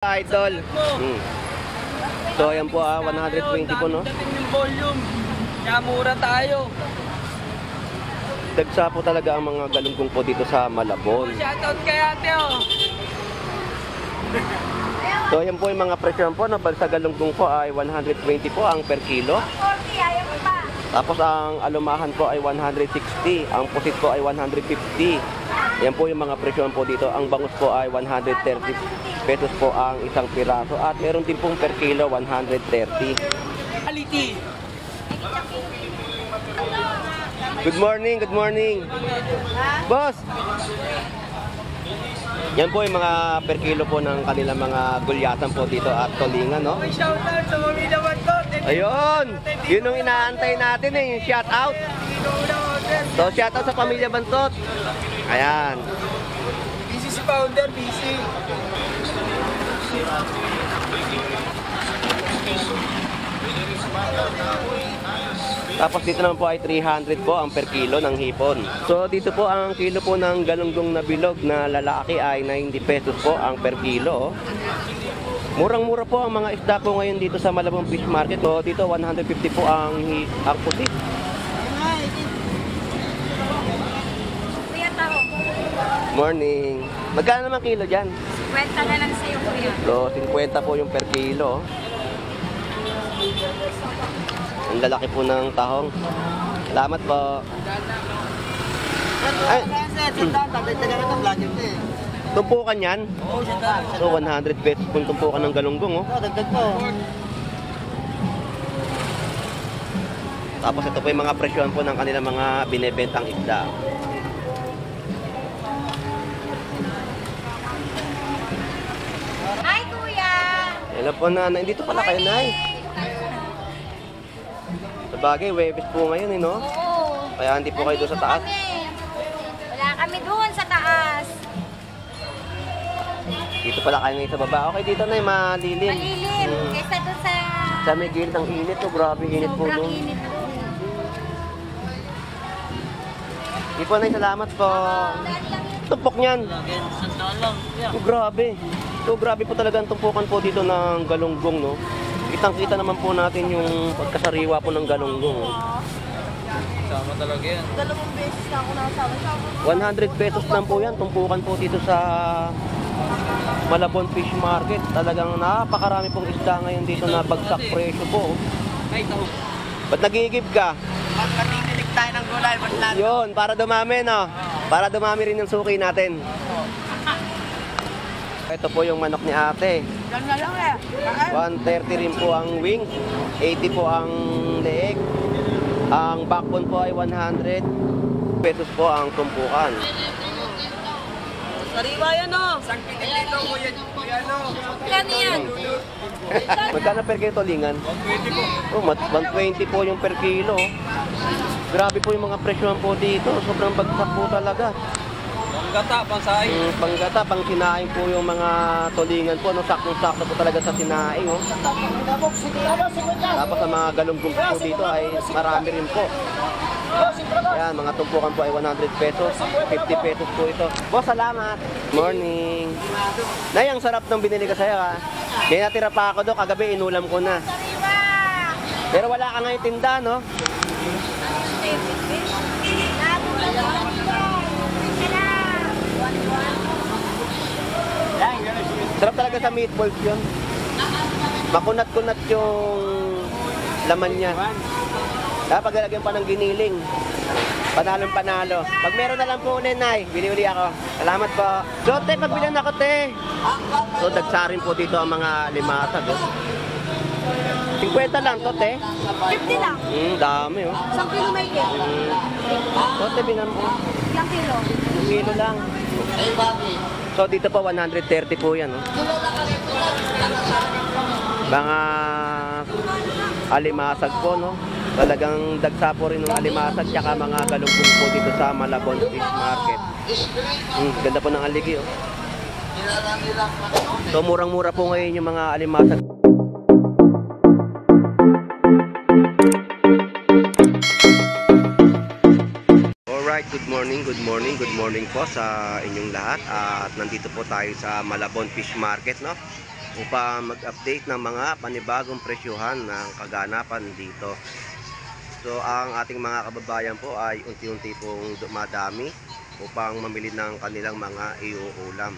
Idol. So ayan po 120 po no. Dating yung volume. Kaya mura tayo. Dagsa po talaga ang mga galunggong po dito sa Malabon. Shoutout kay ate oh. So ayan po yung mga presyo po no, sa galunggong po ay 120 po ang per kilo. Tapos ang alumahan po ay 160, ang pusit po ay 150. Yan po yung mga presyo po dito. Ang bangus po ay 130 pesos po ang isang piraso at meron din pong per kilo 130. Quality. Good morning, good morning. Boss. Yan po yung mga per kilo po ng kanilang mga gulyatan po dito at tulingan, no? May shoutout sa Mamila Bantot. Ayun! Yun yung inaantay natin eh, yung shoutout. So, shoutout sa Pamilya Bantot. Ayan. Busy si founder, busy. Tapos dito naman po ay 300 po ang per kilo ng hipon. So dito po ang kilo po ng galunggong na bilog na lalaki ay 90 pesos po ang per kilo. Murang-mura po ang mga isda po ngayon dito sa Malabon Fish Market. So dito 150 po ang puti. Kuya Tao, Morning. Magkano naman kilo dyan? 50 na lang sa'yo, kuya. So 50 po yung per kilo. Ang lalaki po ng tahong. Salamat po. Ay, tumpukan yan? So 100 pesos po tumpukan ng galunggong. Oh. Dagdag po. Tapos ito po yung mga presyon po ng kanilang mga binebentang isda. Hi, kuya! Hello po nanay. Dito pala kayo, nay. Sabagay, Webes po ngayon, eh, no? Oo. Kaya hindi po kayo doon sa taas. Wala kami doon sa taas. Dito pala kayo ngayon sa baba. Okay, dito na malilim. Malilim. Kaysa doon sa... Sa may gilid ng init, oh. Grabe init po sobrang doon. init doon. Hindi po, nay. Salamat po. Tumpok niyan. Oh, grabe. So, grabe po talaga ang tumpukan po dito ng galunggong, no? Kitang-kita naman po natin yung pagkasariwa po ng galunggong. Sama talaga yan. Dalawang beses na ako nakasama. 100 pesos lang po yan. Tumpukan po dito sa Malabon Fish Market. Talagang napakarami pong isda ngayon dito na bagsak presyo po. Ay, taho. Ba't nagigib ka? Magkatinig tayo ng gulay. Ba't natin? Yun, para dumami, no? Para dumami rin yung suki natin. Ito po yung manok ni ate. Yan na lang eh. 130 rin po ang wing, 80 po ang leeg. Ang backbone po ay 100 pesos po ang tumpukan. Sariwa yan oh. Isang pinilito ko yan. Ano? Kano yan? Magkano per kilo tulingan? 120 po. Oh, 120 po yung per kilo. Grabe po yung mga presyohan po dito. Sobrang bagsak po talaga. Panggata, pansaing. Panggata, pang sinaing po yung mga tulingan po. No? Saktong-sakto po talaga sa sinaing. Oh. Tapos ang mga galunggong po dito ay marami rin po. Ayan, mga tumpukan po ay 100 pesos. 50 pesos po ito. Boss, salamat. Morning. Nay, ang sarap ng binili ko sa'yo ha. May natira pa ako doon. Kagabi, inulam ko na. Pero wala ka ngayon tinda, no? Sarap talaga sa meatballs yun. Makunat-kunat yung laman niya. Kaya paglalagyan pa ng giniling, panalong panalo. Pag meron na lang po ulit, nay, bili-uli ako. Salamat po. So, te, pagbilan ako, te. So, dagsarin po dito ang mga limasag. Oh. 50 lang to, te. 50 lang. Dami, oh. 1 kilo may cake. So, te, binan mo. Ilang kilo? 1 kilo lang. So, dito po, 130 po yan, oh. Mga alimasag po, no? Talagang dagsa po rin ng alimasag tsaka mga galunggong po dito sa Malabon Fish Market. Ganda po ng aligi, oh. So, murang-mura po ngayon yung mga alimasag. Alright, good morning po sa inyong lahat. At nandito po tayo sa Malabon Fish Market, no? upang mag-update ng mga panibagong presyuhan ng kaganapan dito. So ang ating mga kababayan po ay unti-unti pong dumadami upang mamili ng kanilang mga iuulam.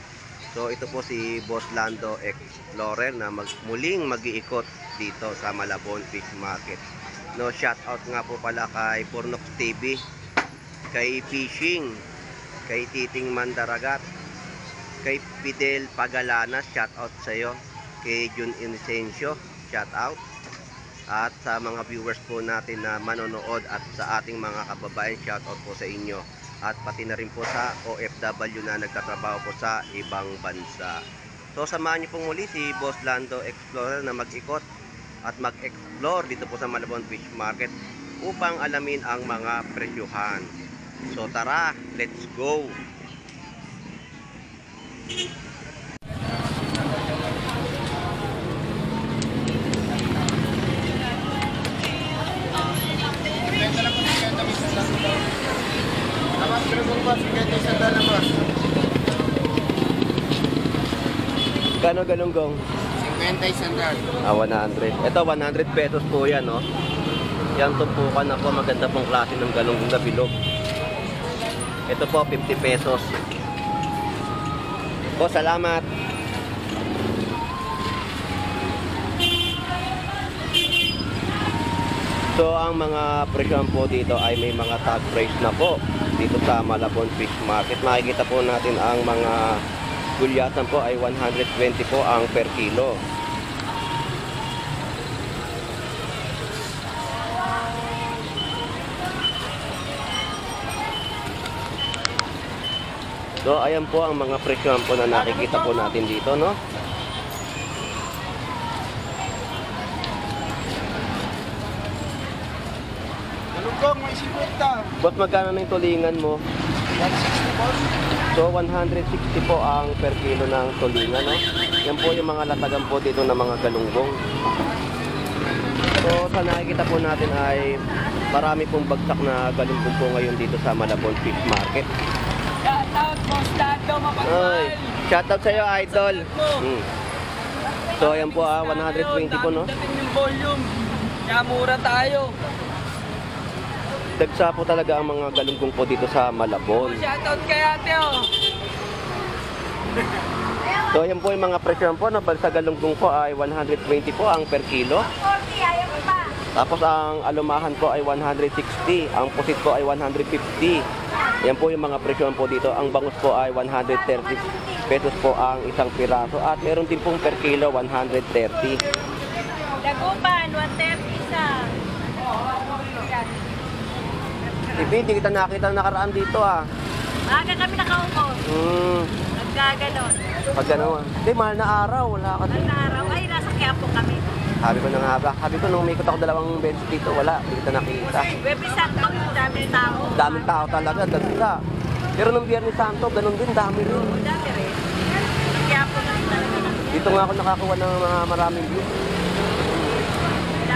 So ito po si Boss Lando Explorer na muling mag-iikot dito sa Malabon Fish Market. No, shout out nga po pala kay Pornox TV, kay Fishing, kay Titing Mandaragat, kay Fidel Pagalanas, shout out sa iyo, kay Jun Inocencio, shout out, at sa mga viewers po natin na manonood at sa ating mga kababayan, shout out po sa inyo, at pati na rin po sa OFW na nagtatrabaho po sa ibang bansa. So samahan niyo pong muli si Boss Lando Explorer na mag-ikot at mag-explore dito po sa Malabon Fish Market upang alamin ang mga presyuhan. So tara, let's go! Kano galunggong? 50 sandal. 100. Ito 100 pesos po yan, no? Yan tumpukan na po, maganda pong klase ng galunggong na bilog. Ito po 50 pesos. Po, salamat. So ang mga presyon po dito ay may mga tag price na po dito sa Malabon Fish Market. Makikita po natin ang mga gulyasan po ay 120 po ang per kilo. So ayan po ang mga presyon po na nakikita po natin dito, no? Galunggong, may 50. Boss, magkano na yung tulingan mo? 160 boss. So 160 po ang per kilo ng tulingan, no? Yan po yung mga latagan po dito ng mga galunggong. So sa nakikita po natin ay marami pong bagsak na galunggong po ngayon dito sa Malabon Fish Market. Shoutout, Boss Lando, Ay, mapagmahal. shoutout sa iyo, idol. So ayan po 120 po, no? Dating yung volume. Kaya mura tayo. Dagsa po talaga ang mga galunggong po dito sa Malabon. Shoutout kay ate, oh. So ayan po yung mga presyon po, no? Sa galunggong po ay 120 po ang per kilo. 40, ayaw ko pa. Tapos ang alumahan po ay 160, ang pusit po ay 150. Yan po yung mga presyon po dito. Ang bangus po ay 130 pesos po ang isang piraso. At meron din pong per kilo 130. Dagupan, 130 isa. Tipi, hindi kita nakita na nakaraan dito, ah. Maaga kami nakaupo. Nagkaganon. Pag gano'n. Hindi, mahal na araw. Wala ka Ang araw ay nasa Quiapo kami. Sabi ko na nga ba, sabi ko nung umikot ako 2 beses dito, wala, hindi kita nakita. Webis Santo, daming tao. Daming tao talaga, dagsa. Pero nung Biyernes Santo, ganun din, dami rin. Dami rin. Sa Quiapo kami talaga. Dito nga ako nakakuha ng mga maraming views.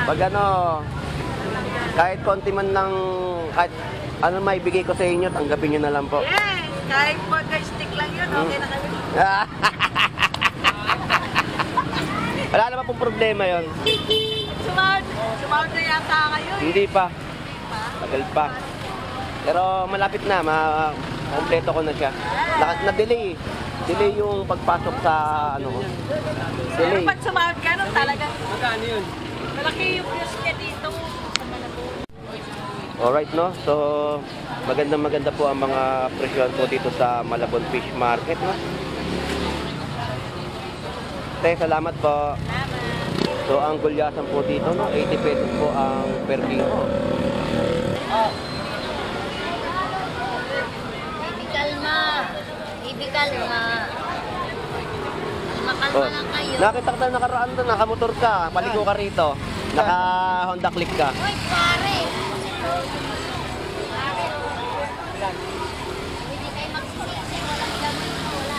Pag ano, kahit konti man lang, kahit ano may bigay ko sa inyo, tanggapin nyo na lang po. Yes, kahit stick lang yun, okay na kami. Wala naman pong problema yon. Sumawad na yata kayo eh. Hindi pa. Tagal pa. Pero malapit na, kompleto ko na siya. Na-delay. Delay yung pagpasok sa ano ko. Pero Delay. pag sumawad ka nun, talagang Magkano yun? malaki yung views niya dito sa Malabon. Alright, no? So, maganda po ang mga presyon po dito sa Malabon Fish Market, no? Salamat po. So, ang gulyasan po dito, no? 80 pesos po ang per kilo. Ibikalma. Ibikalma. Makalma Oh, lang kayo. nakita ka tayo nakaraan doon, nakamotor ka, paligo ka rito. Naka Honda Click ka. Uy, pare. Hindi kayo magsisisi. Walang gamit. Wala.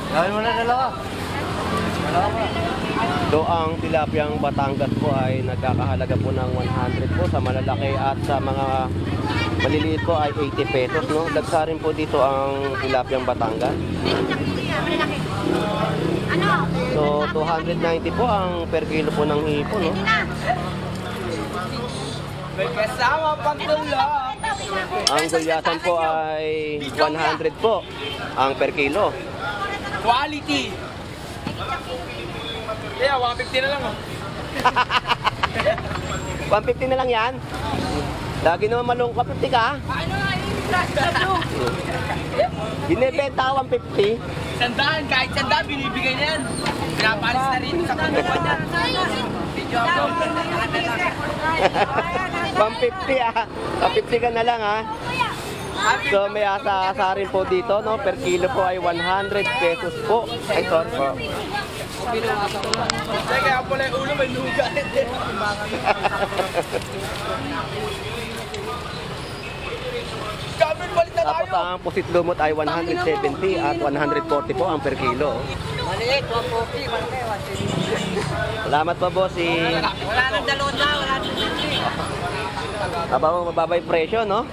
Gawin mo na dalawa. Dalawa pa. So ang tilapiyang Batangas po ay nagkakahalaga po ng 100 po sa malalaki at sa mga maliliit po ay 80 pesos, no? Dagsa rin po dito ang tilapiyang Batangas. Ano? So 290 po ang per kilo po ng hipo, no? May kasama pang tulog. Ang gulyasan po ay 100 po ang per kilo. Quality. Kaya, 150 na lang oh. 150 na lang yan. Lagi naman malungkot 50 ka. Ano nga yung tatlo? Binibenta ka 150. Sandaan, kahit sandaan, binibigay na yan. Pinapalis na rin sa pagkakuha niya. Video ako. 150 ah. 150 ka na lang ah. So may asa-asa rin po dito, no? Per kilo po ay 100 pesos po. Ay, sorry po. Kaya pala yung ulo, may lugat. Kamil, balik na Tapos tayo. ang pusit lumot ay 170 at 140 po ang per kilo. Maliit, 140, malaki, 170. Salamat po, bossing. Wala nang dalon na, wala nang dalon. Mababay presyo, no?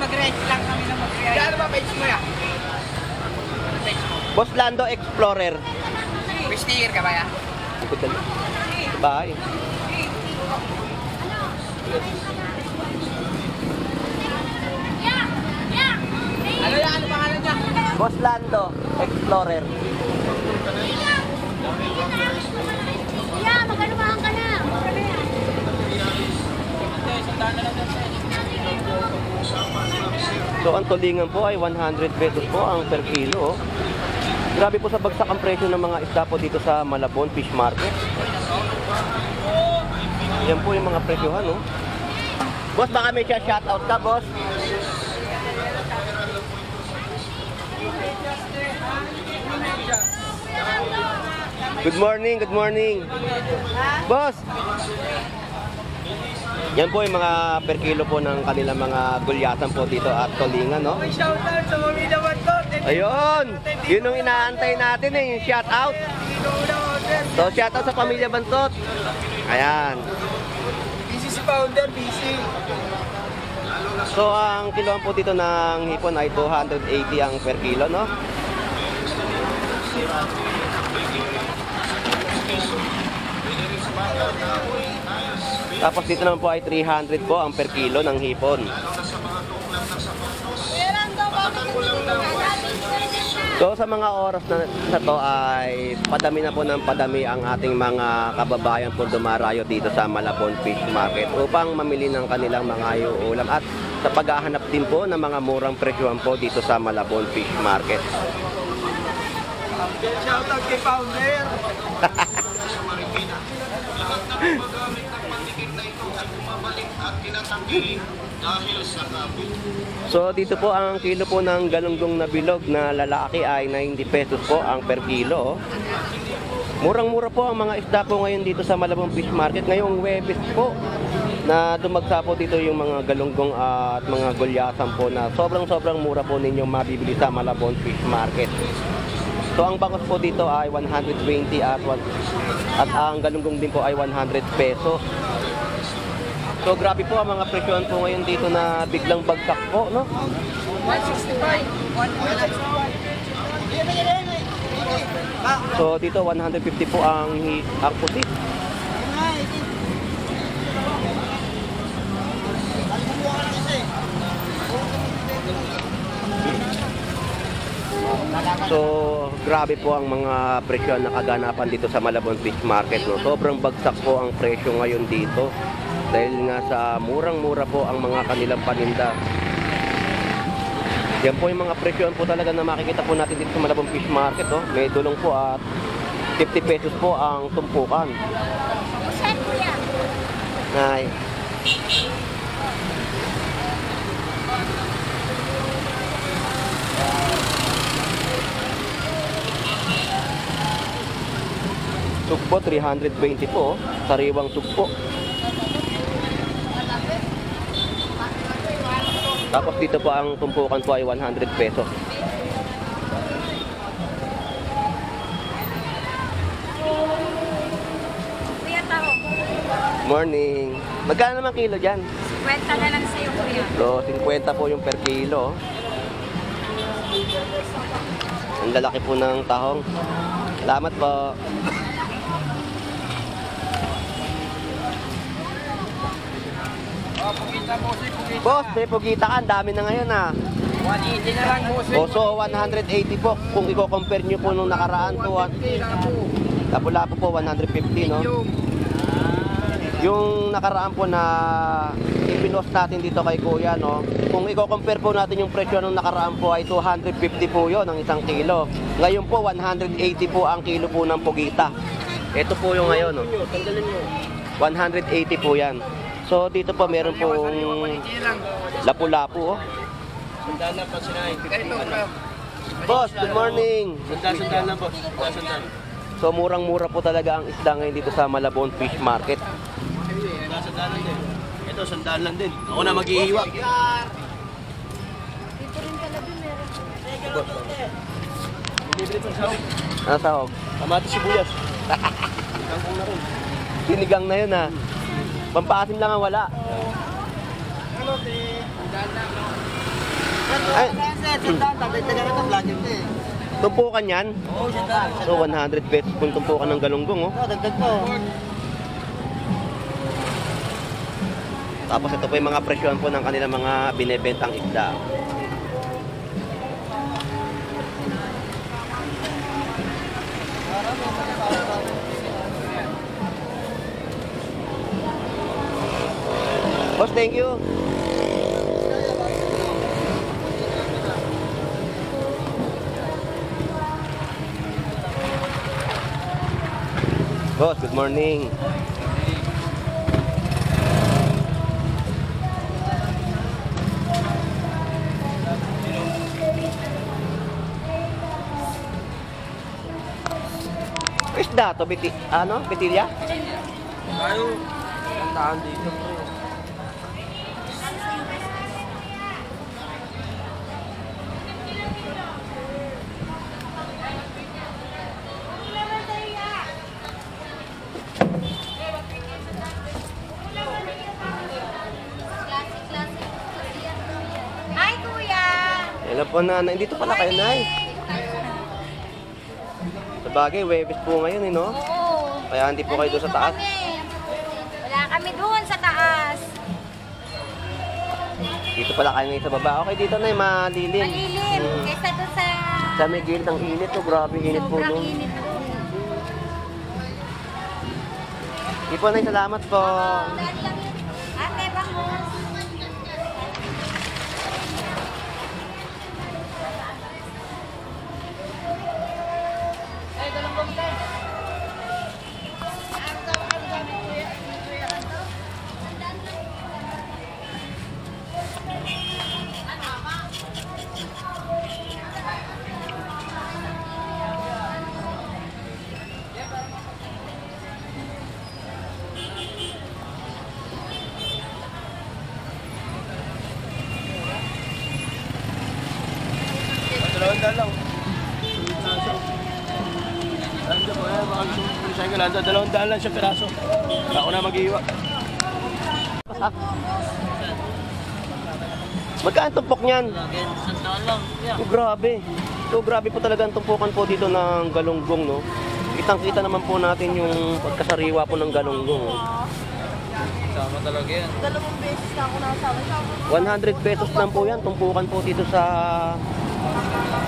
Mag-rest lang kami na mag-rest. Kaya ano ba page mo yan? Boss Lando Explorer. May sticker ka ba yan? Bye. Ano yan? Ano pangalan niya? Boss Lando Explorer. Yeah, magalumahan ka na. So ang tulingan po ay 100 pesos po ang per kilo. Grabe po sa bagsak ang presyo ng mga isda po dito sa Malabon Fish Market. Yan po yung mga presyohan, no? Boss, baka may shoutout ka, boss. Good morning, good morning. Boss! Yan po yung mga per kilo po ng kanilang mga gulyasan po dito at tulingan, no? May shoutout sa Mamila Bantot. Ayun! Yun yung inaantay natin eh, yung shoutout. So, shoutout sa Pamilya Bantot. Ayan. Busy si founder, busy. So, ang kiloan po dito ng hipon ay 280 ang per kilo, no? Tapos dito naman po ay 300 po ang per kilo ng hipon. So sa mga oras na to ay padami na po ng padami ang ating mga kababayan po dumarayo dito sa Malabon Fish Market upang mamili ng kanilang mga ulam at sa paghahanap din po ng mga murang presyohan po dito sa Malabon Fish Market. Shoutout kay founder. So dito po ang kilo po ng galunggong na bilog na lalaki ay 90 pesos po ang per kilo. Murang-mura po ang mga isda po ngayon dito sa Malabon Fish Market. Ngayong Huwebes po na dumagsa po dito yung mga galunggong at mga gulyasan po na sobrang mura po ninyong mabibili sa Malabon Fish Market. So ang bangos po dito ay 120 at ang galunggong din po ay 100 pesos. So grabe po ang mga presyohan po ngayon dito na biglang bagsak po, no? 165. So dito 150 po ang pusit. So grabe po ang mga presyo na kaganapan dito sa Malabon Fish Market, no? Sobrang bagsak po ang presyo ngayon dito dahil nga sa murang-mura po ang mga kanilang paninda. Yan po yung mga presyohan po talaga na makikita po natin dito sa Malabon Fish Market, no? May dulong po at 50 pesos po ang tumpukan. Saan kuya? Ay. Sugpo 320 po, sariwang sugpo. Tapos dito po ang tumpukan po ay 100 pesos. Morning. Magkano naman kilo dyan? Kwenta na lang sa'yo, kuya. So, 50 po yung per kilo. Ang lalaki po ng tahong. Salamat po. Oh, pugita po, pugita. Boss, may pugita ka. Ang dami na ngayon ah. 180 na lang, boss. O, so 180 po. Kung i-compare nyo po nung nakaraan po. Lapu-lapu po, 150, no? Yung nakaraan po na ipinos natin dito kay Kuya, no? Kung i-compare po natin yung presyo nung nakaraan po ay 250 po yon ang isang kilo. Ngayon po, 180 po ang kilo po ng pugita. Ito po yung ngayon, no? 180 po yan. So, dito po meron pong lapu-lapu, oh. Sandala pa sinahin. Boss, good morning. Sandal lang, boss. Sandal. So, murang-mura po talaga ang isda ngayon dito sa Malabon Fish Market. Sandalan din. Ito, sandalan din. Ako na maghihiwa. Dito rin talaga meron. Libre pa sa Ano sahog? kamatis sibuyas. Kangkong na rin. Sinigang na yun, ha? Pampaasim lang ang wala. Ay, tumpukan yan? So, 100 pesos kung tumpukan ng galunggong, oh. Dagdag po. Tapos ito po yung mga presyon po ng kanilang mga binebentang isda. Boss, thank you. Boss, good morning. Isda to, bitilya? Tayo, tantaan dito. Hi, kuya! Hello po, nanay. Dito pala kayo, nay. Sabagay, Webes po ngayon, eh, no? Oo. Kaya hindi po kayo doon sa taas. Wala kami doon sa taas. Dito pala kayo ngayon sa baba. Okay, dito na, malilim. Malilim. Mm. Kaysa doon sa... Sa may gilid ng init, oh. Grabe, init po, sobrang no? init po. Hindi po, nay. Salamat po. Ate, bangus. Dalawang lang. Landa po, baka gusto mo pulisay ka landa. 200 lang siya piraso. Ako na maghihiwa. Magkaan tumpok niyan? Sandaan lang. Oh, grabe. So, grabe po talaga ang tumpukan po dito ng galunggong, no? Kitang-kita naman po natin yung pagkasariwa po ng galunggong, oh. Sama talaga yan. 100 pesos lang po yan. Tumpukan po dito sa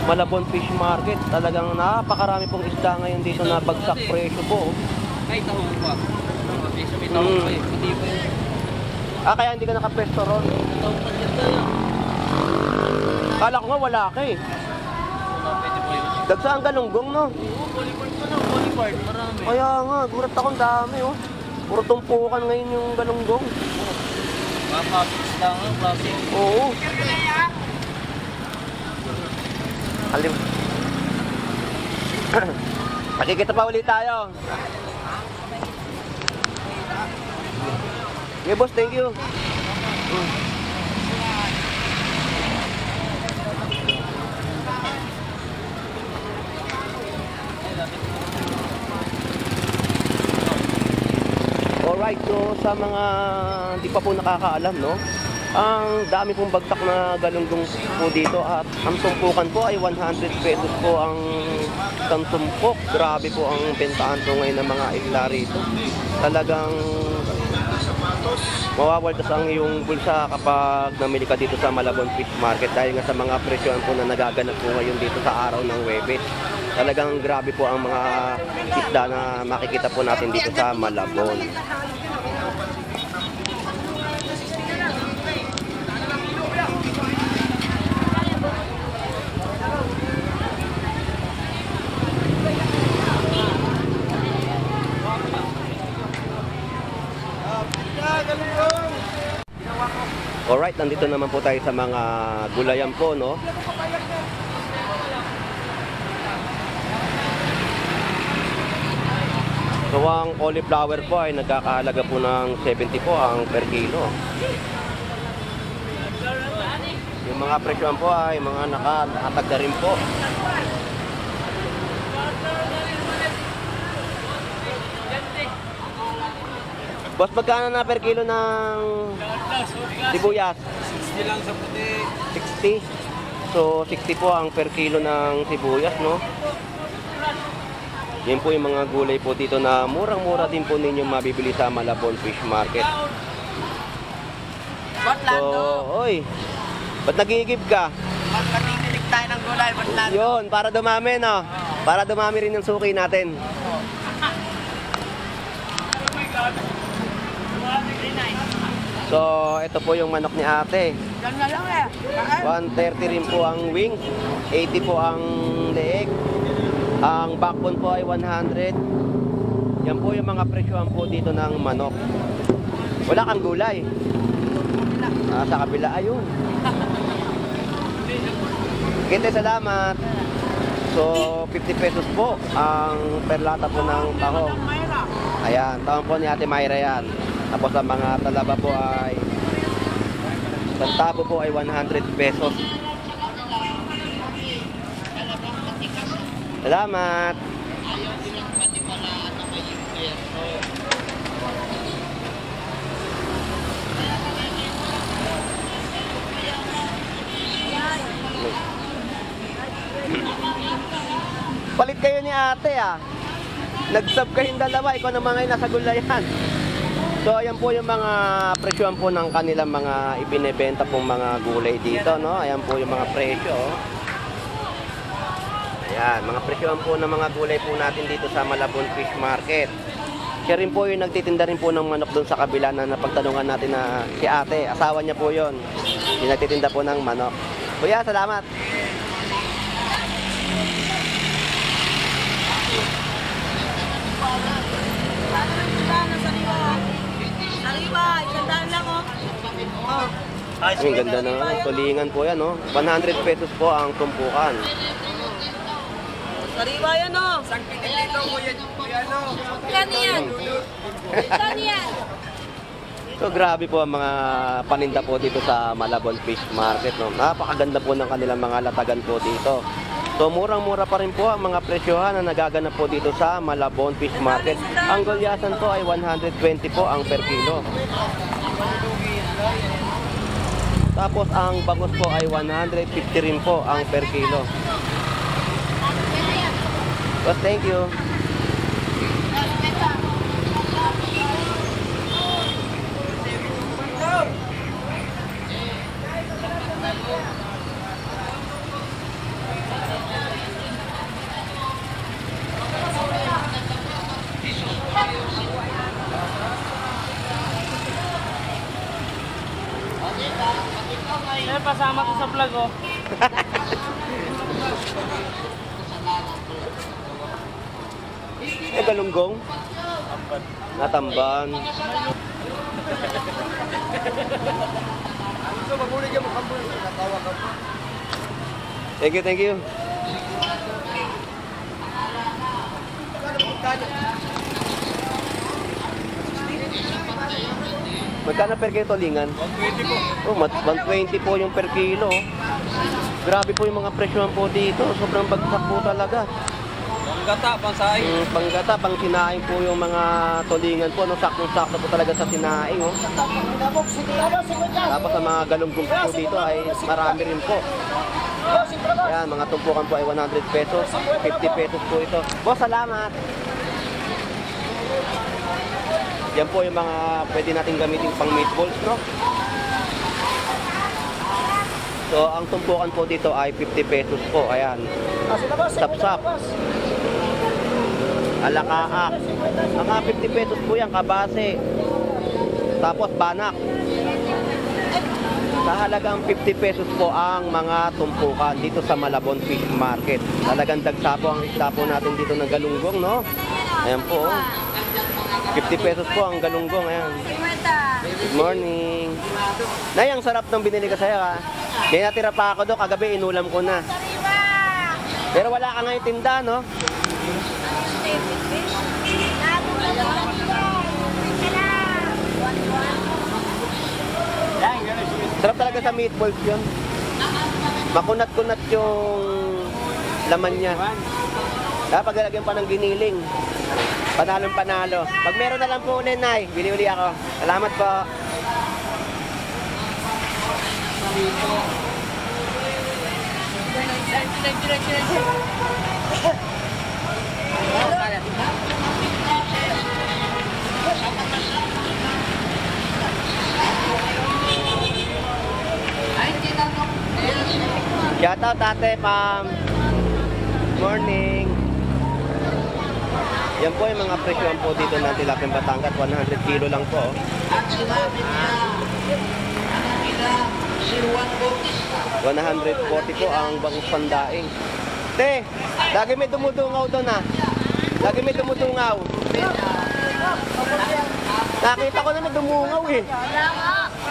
Malabon Fish Market. Talagang napakarami pong isda ngayon dito na bagsak presyo po, oh. Ay, tahong pa. May tahong pa eh. Hindi pa yun. Ah, kaya hindi ka nakapresto ron? Tahong pa dyan tayo. Kala ko nga wala ka eh. Pwede pa yun. Dagsa ang galunggong, no? Oo, polipart pa lang. Polipart. Marami. Kaya nga, gurat akong dami, oh. Puro tumpukan ngayon yung galunggong. Mga classics lang. Classic. Oo. Alim. Makikita pa ulit tayo. Okay, boss, thank you. Alright, so sa mga hindi pa po nakakaalam, no? Ang dami pong bagsak na galunggong po dito at ang tumpukan po ay 100 pesos po ang isang tumpok. Grabe po ang bentahan po ngayon ng mga isla rito. Talagang mawawaldas ang iyong bulsa kapag namili ka dito sa Malabon Fish Market dahil nga sa mga presyohan po na nagaganap po ngayon dito sa araw ng Huwebes. Talagang grabe po ang mga isda na makikita po natin dito sa Malabon. Alright, nandito naman po tayo sa mga gulayan po, no? So, ang cauliflower po ay nagkakahalaga po ng 70 po ang per kilo. Yung mga presyohan po ay mga nakatag na rin po. Boss, magkano na per kilo ng sibuyas? 60 lang sa puti. 60. So, 60 po ang per kilo ng sibuyas, no? Yan po yung mga gulay po dito na murang-mura din po ninyong mabibili sa Malabon Fish Market. Batlando. So, oy, ba't nagigib ka? Ba't patikilig tayo ng gulay, Batlando? Yun, para dumami, no? Para dumami rin yung suki natin. So, ito po yung manok ni ate. Yan nga lang eh. 130 rin po ang wing, 80 po ang leeg. Ang backbone po ay 100. Yan po yung mga presyohan po dito ng manok. Wala kang gulay. Sa kabila, ayun. Kinte, salamat. So, 50 pesos po ang perlata po ng taho. Ayan, taon po ni Ate Mayra yan. Tapos ang mga talaba po ay tabo po ay 100 pesos. Salamat. Palit kayo ni ate ah. Nag-sub kayong dalawa, ikaw naman ngayon nasa gulayan. So ayan po yung mga presyohan po ng kanilang mga ibinebenta pong mga gulay dito, no? Ayan po yung mga presyo. Ayan, mga presyohan po ng mga gulay po natin dito sa Malabon Fish Market. Siya rin po yung nagtitinda rin po ng manok doon sa kabila na napagtanungan natin na si ate. Asawa niya po yon. Yung nagtitinda po ng manok. Kuya, salamat. Sariwa, isang daan lang oh. Ang ganda ng tulingan po yan, no? 100 pesos po ang tumpukan. Sariwa yan oh. Isang pinilito mo yan. Ano? Kani yan? Kani yan? So grabe po ang mga paninda po dito sa Malabon Fish Market, no? Napakaganda po ng kanilang mga latagan po dito. So murang-mura pa rin po ang mga presyohan na nagaganap po dito sa Malabon Fish Market. Ang gulyasan po ay 120 po ang per kilo. Tapos ang bangus po ay 150 rin po ang per kilo. So thank you. Pasama ko sa vlog oh. Galunggong? Natamban. Thank you, thank you. Magkano per kilo tulingan? 120 po. Oh, 120 po yung per kilo. Grabe po yung mga presyohan po dito. Sobrang bagsak po talaga. Panggata, pansaing. Panggata, pang sinaing po yung mga tulingan po. No? Saktong-sakto po talaga sa sinaing. Oh. Tapos ang mga galunggong po dito ay marami rin po. Ayan, mga tumpukan po ay 100 pesos. 50 pesos po ito. Boss, salamat! Yan po yung mga pwede natin gamitin pang meatballs, no? So, ang tumpukan po dito ay 50 pesos po. Ayan. Sapsap. Alakaak. Mga 50 pesos po yan, kabase. Tapos banak. Sa halagang 50 pesos po ang mga tumpukan dito sa Malabon Fish Market. Talagang dagsa po ang isda po natin dito ng galunggong, no? Ayan po. 50 pesos po ang galunggong. Ayan. Good morning. Nay, ang sarap ng binili ko sa'yo, ha? May natira pa ako doon. Kagabi, inulam ko na. Pero wala ka ngayon tinda, no? Sarap talaga sa meatballs yun. Makunat-kunat yung laman niya. Pag lalagyan pa ng giniling. Panalong panalo. Pag meron na lang po ulit, Nay, bili-uli ako. Salamat po. Shout out, Tate Pam. Morning. Yan po yung mga presyon po dito ng tilapia Batangas. 100 kilo lang po. At sinabi niya, ano nila, si Juan Bautista. 140 po ang bangus pandaing. Te, lagi may dumudungaw doon, ha. Lagi may dumudungaw. Nakita ko na dumungaw, eh.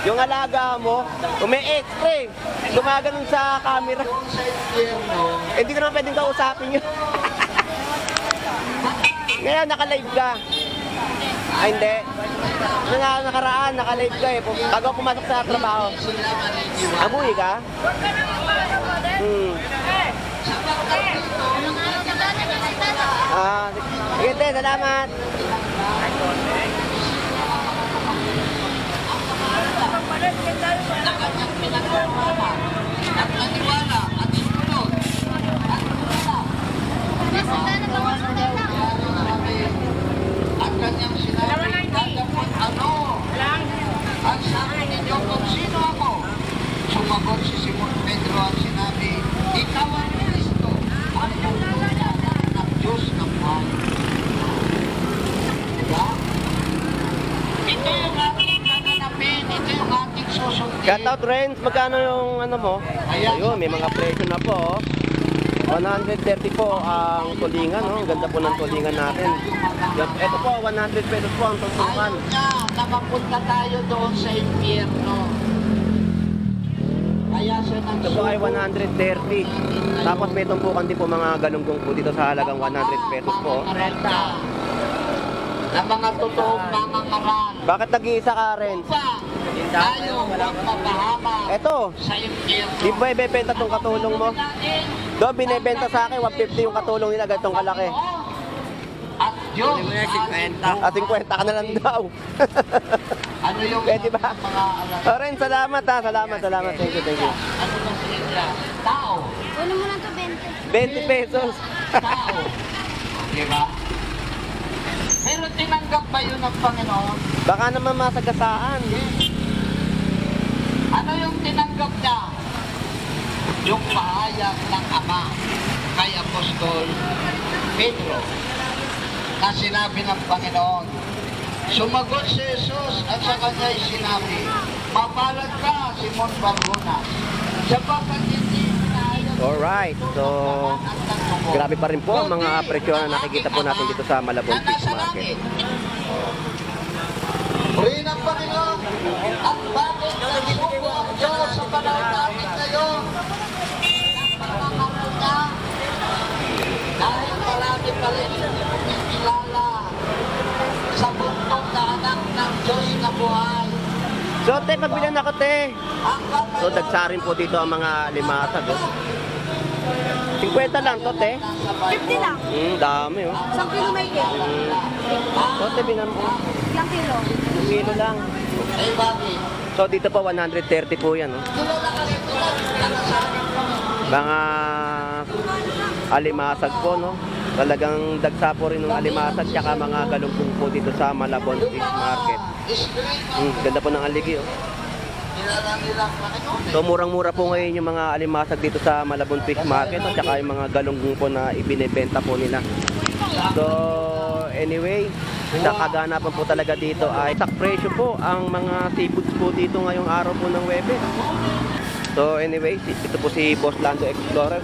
Yung alaga mo, umi-extra, eh. Gumaganon sa camera. Hindi ko naman pwedeng kausapin yun. Ngayon, naka-live ka. Ay, hindi. Nakaraan, naka-live ka, eh. Bago pumasok sa trabaho. Abuhi ka? Sige, te, salamat. At kanyang sinabi, tatapon ano? Ang sabi ninyo kung sino ako? Sumagot si Simon Pedro at sinabi, ikaw ang Kristo, ang pagkukulang ng Diyos ng buhay. Diba? Ito yung ating nananapin, ito yung ating susundin. Shout out, Renz. Magkano yung ano mo? Ayun, may mga presyo na po. 130 po ang tulingan, no? Ang ganda po ng tulingan natin. Ito po, 100 pesos po ang tumpukan. Ayaw niya na mapunta tayo doon sa impyerno. Kaya siya nang Ito po ay 130. Tapos may tumpukan din po mga galunggong po dito sa halagang 100 pesos po. Na mga totoong mangangaral. Bakit nag-iisa ka, Renz? Tayo huwag mapahama Ito, sa impyerno. di ba ibebenta tong katulong mo? Doon, binibenta sa akin, 150 yung katulong nila, ganitong kalaki. At Diyos, At 50 ka na lang daw. ano yung Pwede ba? mga aral? O, Renz, salamat, ha. Salamat. Thank you. Ano ba sila? Tao. Kunin mo lang to 20. 20 pesos. Tao. Diba? Pero tinanggap ba yun ng Panginoon? Baka naman masagasaan. Ano yung tinanggap niya? Yung pahayag ng Ama kay Apostol Pedro na sinabi ng Panginoon. Sumagot si Jesus at sa kanya'y sinabi, mapalad ka, Simon Barjonas, sapagkat hindi pinahayag Alright, so grabe pa rin po ang mga presyo na nakikita po natin dito sa Malabon Fish Market. Puri ng Panginoon at bakit nagsuko ang Diyos sa panahon natin ngayon ng pagkakaroon niya dahil marami pa rin kilala sa bundok na anak ng Diyos na buhay. So, te, pagbilan ako, te. Ang So, dagsarin po dito ang mga limasag. Oh. 50 lang, tote. 50 lang. Dami, oh. 1 kilo may kilo. Tote, binan mo. Ilang kilo? 1 kilo lang. So, dito po, 130 po yan, oh. Mga alimasag po, no? Talagang dagsa po rin ng alimasag tsaka mga galungkong po dito sa Malabon Fish Market. Ganda po ng aligi, oh. So murang-mura po ngayon yung mga alimasag dito sa Malabon Fish Market at saka yung mga galunggong po na ibinebenta po nila. So anyway, sa kaganapan po talaga dito ay sak presyo po ang mga seafoods po dito ngayong araw po ng Webes. So anyway, ito po si Boss Lando Explorer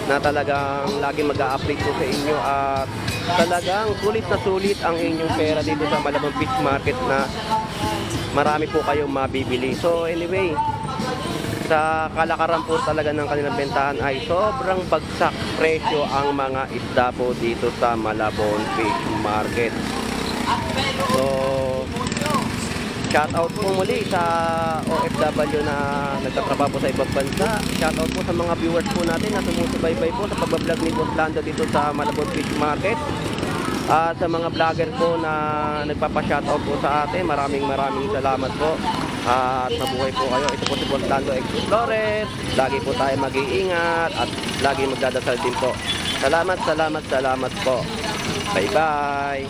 na talagang lagi mag-a-update po sa inyo at talagang sulit na sulit ang inyong pera dito sa Malabon Fish Market na marami po kayong mabibili. So anyway, sa kalakaran po talaga ng kanilang bentahan ay sobrang bagsak presyo ang mga isda po dito sa Malabon Fish Market. So shout out po muli sa OFW na nagtatrabaho po sa ibang bansa. Shout out po sa mga viewers po natin na sumusubaybay po sa pagbablog ni Boss Lando dito sa Malabon Fish Market. At sa mga vlogger po na nagpapa-shoutout po sa atin, maraming salamat po. At mabuhay po kayo. Ito po si Boss Lando Explorer. Lagi po tayo mag-iingat at lagi magdadasal din po. Salamat po. Bye-bye.